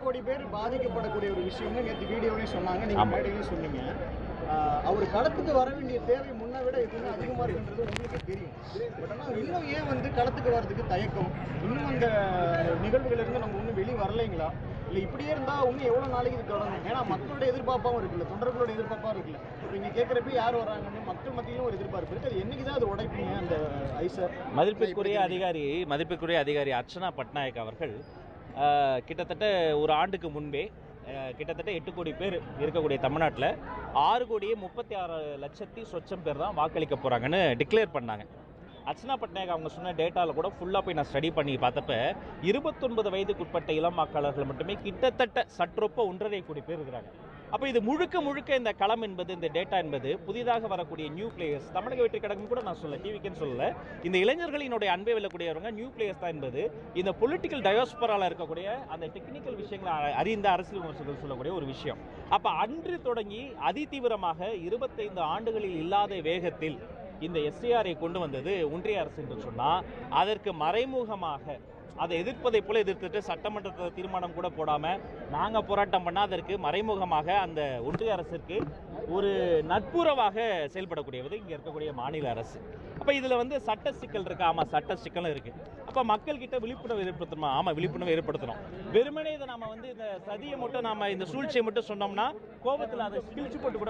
கோடி பேர் பாதிக்கப்படக்கூடிய ஒரு விஷயம்னு நேற்று வீடியோலையும் சொன்னாங்க, நீங்க மேடையிலையும் சொன்னீங்க. அவர் களத்துக்கு வர வேண்டிய தேவை முன்ன விட எதுவுமே அதிகமா இருக்குன்றது உங்களுக்கு தெரியும். பட் ஆனால் இன்னும் ஏன் வந்து களத்துக்கு வர்றதுக்கு தயக்கம்? இன்னும் அந்த நிகழ்வுகள் இருந்து நம்ம இன்னும் வெளியே வரலைங்களா? இல்லை இப்படியே இருந்தால் இன்னும் எவ்வளோ நாளைக்கு இது தொடரும்? ஏன்னா மக்களோட எதிர்பார்ப்பாகவும் இருக்குல்ல, தொண்டர்களோட எதிர்பார்ப்பாகவும் இருக்குல்ல. இப்போ இங்கே கேட்குறப்ப யார் வராங்கன்னு மக்கள் மத்தியிலும் ஒரு எதிர்பார்ப்பு இருக்குது. அது என்னைக்கு தான் அது உடைப்பீங்க அந்த ஐசர்? மதிப்பிற்குரிய அதிகாரி அர்ச்சனா பட்நாயக் அவர்கள் கிட்டத்தட்ட ஒரு ஆண்டுக்கு முன்பே கிட்டத்தட்ட 8 கோடி பேர் இருக்கக்கூடிய தமிழ்நாட்டில் 6,36,00,000 சொச்சம் பேர் தான் வாக்களிக்க போகிறாங்கன்னு டிக்ளேர் பண்ணாங்க. அர்ச்சனா பட்நாயக் அவங்க சொன்ன டேட்டாவில் கூட ஃபுல்லாக போய் நான் ஸ்டடி பண்ணி பார்த்தப்ப 29 வயதுக்குட்பட்ட இளம் வாக்காளர்கள் மட்டுமே கிட்டத்தட்ட சற்றொப்ப 1.5 கோடி பேர் இருக்கிறாங்க. அப்போ இது முழுக்க இந்த களம் என்பது, இந்த டேட்டா என்பது புதிதாக வரக்கூடிய நியூ பிளேயர்ஸ், தமிழக வெற்றி கழகம் கூட நான் சொல்ல, டிவிக்குன்னு சொல்லல, இந்த இளைஞர்களினுடைய அன்பை வெல்லக்கூடியவங்க நியூ பிளேயர்ஸ் தான் என்பது இந்த பொலிட்டிக்கல் டயோஸ்பரால இருக்கக்கூடிய அந்த டெக்னிக்கல் விஷயங்களை அறிந்த அரசியல் விமர்சகர்கள் சொல்லக்கூடிய ஒரு விஷயம். அப்போ அன்று தொடங்கி அதிதீவிரமாக 25 ஆண்டுகளில் இல்லாத வேகத்தில் இந்த எஸ்ஐஆரை கொண்டு வந்தது ஒன்றிய அரசு என்று சொன்னால், அதற்கு மறைமுகமாக அதை எதிர்ப்பதை போல எதிர்த்துட்டு சட்டமன்றத்தில் தீர்மானம் கூட போடாமல் நாங்கள் போராட்டம் பண்ணால் அதற்கு மறைமுகமாக அந்த ஒன்றிய அரசிற்கு ஒரு நட்புறவாக செயல்படக்கூடியது இங்கே இருக்கக்கூடிய மாநில அரசு. அப்போ இதில் வந்து சட்ட சிக்கல் இருக்குது. ஆமாம், சட்ட சிக்கலும் இருக்குது. அப்போ மக்கள்கிட்ட விழிப்புணர்வு ஏற்படுத்தணுமா? ஆமாம், விழிப்புணர்வு ஏற்படுத்தணும். வெறுமனே இதை நம்ம வந்து இந்த சதியை மட்டும், நம்ம இந்த சூழ்ச்சியை மட்டும் சொன்னோம்னா கோபத்தில் அதை கிழிச்சு போட்டு கூட